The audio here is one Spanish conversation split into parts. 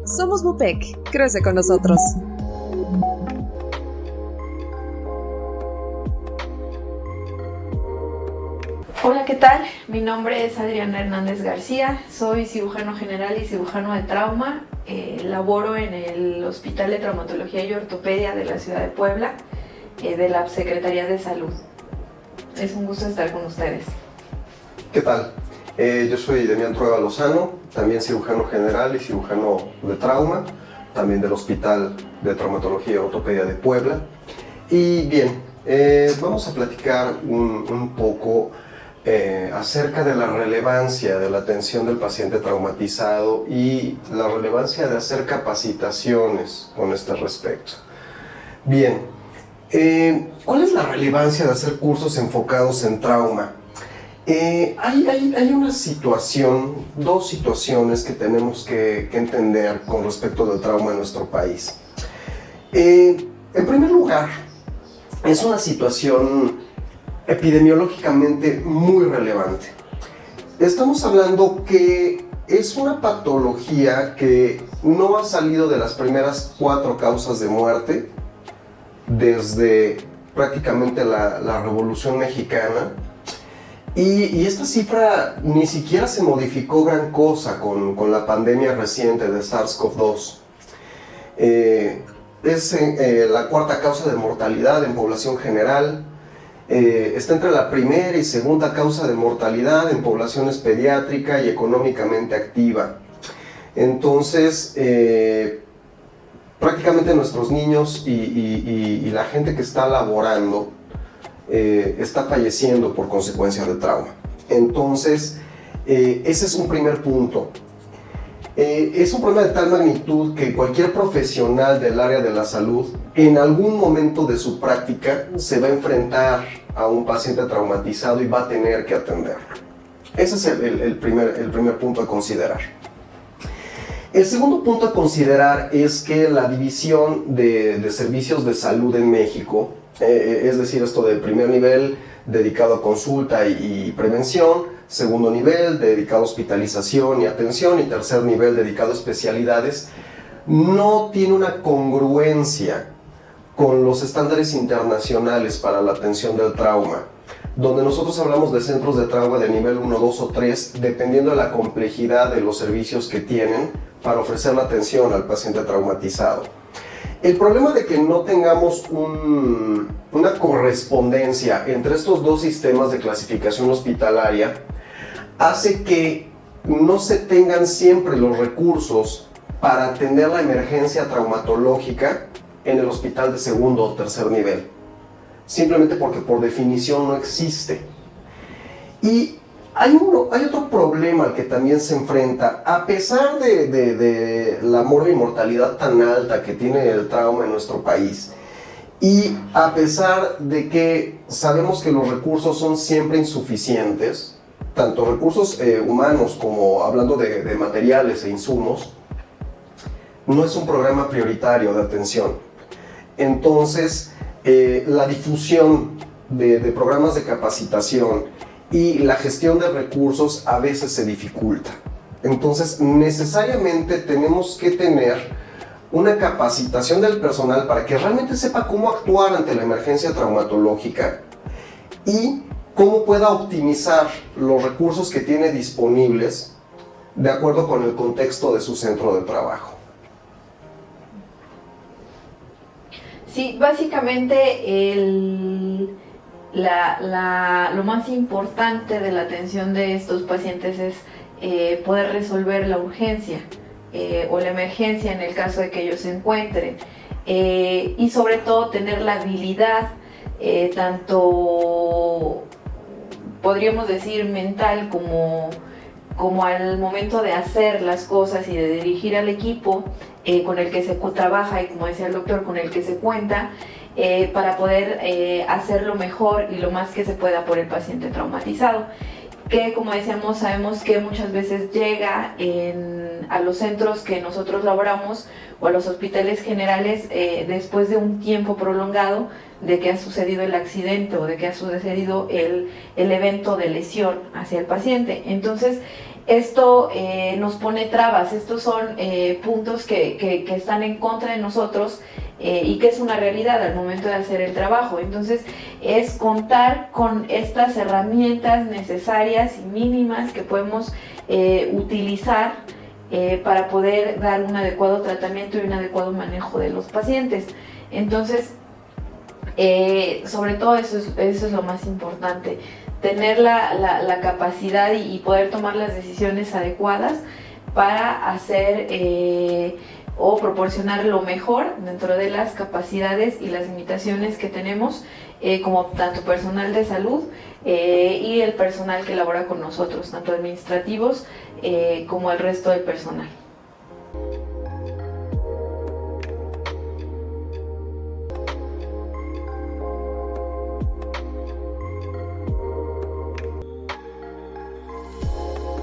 Somos Bupec, crece con nosotros. Hola, ¿qué tal? Mi nombre es Adriana Hernández García, soy cirujano general y cirujano de trauma. Laboro en el Hospital de Traumatología y Ortopedia de la ciudad de Puebla, de la Secretaría de Salud. Es un gusto estar con ustedes. ¿Qué tal? Yo soy Demián Trueba Lozano, también cirujano general y cirujano de trauma, también del Hospital de Traumatología y Ortopedia de Puebla. Y bien, vamos a platicar un poco acerca de la relevancia de la atención del paciente traumatizado y la relevancia de hacer capacitaciones con este respecto. Bien, ¿cuál es la relevancia de hacer cursos enfocados en trauma? Hay una situación, dos situaciones que tenemos que entender con respecto del trauma en nuestro país. En primer lugar, es una situación epidemiológicamente muy relevante. Estamos hablando que es una patología que no ha salido de las primeras 4 causas de muerte desde prácticamente la Revolución Mexicana. Y esta cifra ni siquiera se modificó gran cosa con la pandemia reciente de SARS-CoV-2. Es la 4ª causa de mortalidad en población general. Está entre la primera y segunda causa de mortalidad en poblaciones pediátrica y económicamente activa. Entonces, prácticamente nuestros niños y la gente que está laborando está falleciendo por consecuencia de trauma. Entonces, ese es un primer punto. Es un problema de tal magnitud que cualquier profesional del área de la salud en algún momento de su práctica se va a enfrentar a un paciente traumatizado y va a tener que atenderlo. Ese es el primer punto a considerar. El segundo punto a considerar es que la división de servicios de salud en México, es decir, esto del primer nivel dedicado a consulta y prevención, segundo nivel dedicado a hospitalización y atención y tercer nivel dedicado a especialidades, no tiene una congruencia con los estándares internacionales para la atención del trauma, donde nosotros hablamos de centros de trauma de nivel 1, 2 o 3, dependiendo de la complejidad de los servicios que tienen para ofrecer la atención al paciente traumatizado. El problema de que no tengamos una correspondencia entre estos dos sistemas de clasificación hospitalaria hace que no se tengan siempre los recursos para atender la emergencia traumatológica en el hospital de segundo o tercer nivel, simplemente porque por definición no existe. Y hay otro problema al que también se enfrenta, a pesar de la mortalidad tan alta que tiene el trauma en nuestro país, y a pesar de que sabemos que los recursos son siempre insuficientes, tanto recursos humanos como hablando de materiales e insumos, no es un programa prioritario de atención. Entonces, la difusión de programas de capacitación y la gestión de recursos a veces se dificulta. Entonces, necesariamente tenemos que tener una capacitación del personal para que realmente sepa cómo actuar ante la emergencia traumatológica y cómo pueda optimizar los recursos que tiene disponibles de acuerdo con el contexto de su centro de trabajo. Sí, básicamente lo más importante de la atención de estos pacientes es poder resolver la urgencia o la emergencia en el caso de que ellos se encuentren, y sobre todo tener la habilidad, tanto podríamos decir mental como al momento de hacer las cosas y de dirigir al equipo con el que se trabaja y, como decía el doctor, con el que se cuenta, para poder hacerlo mejor y lo más que se pueda por el paciente traumatizado, que, como decíamos, sabemos que muchas veces llega a los centros que nosotros laboramos o a los hospitales generales después de un tiempo prolongado de que ha sucedido el accidente o de que ha sucedido el evento de lesión hacia el paciente. Entonces, esto nos pone trabas, estos son puntos que están en contra de nosotros y que es una realidad al momento de hacer el trabajo. Entonces es contar con estas herramientas necesarias y mínimas que podemos utilizar para poder dar un adecuado tratamiento y un adecuado manejo de los pacientes. Entonces, sobre todo eso es lo más importante, tener la capacidad y poder tomar las decisiones adecuadas para hacer o proporcionar lo mejor dentro de las capacidades y las limitaciones que tenemos como tanto personal de salud y el personal que labora con nosotros, tanto administrativos como el resto del personal.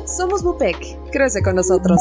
Somos Bupec. Crece con nosotros.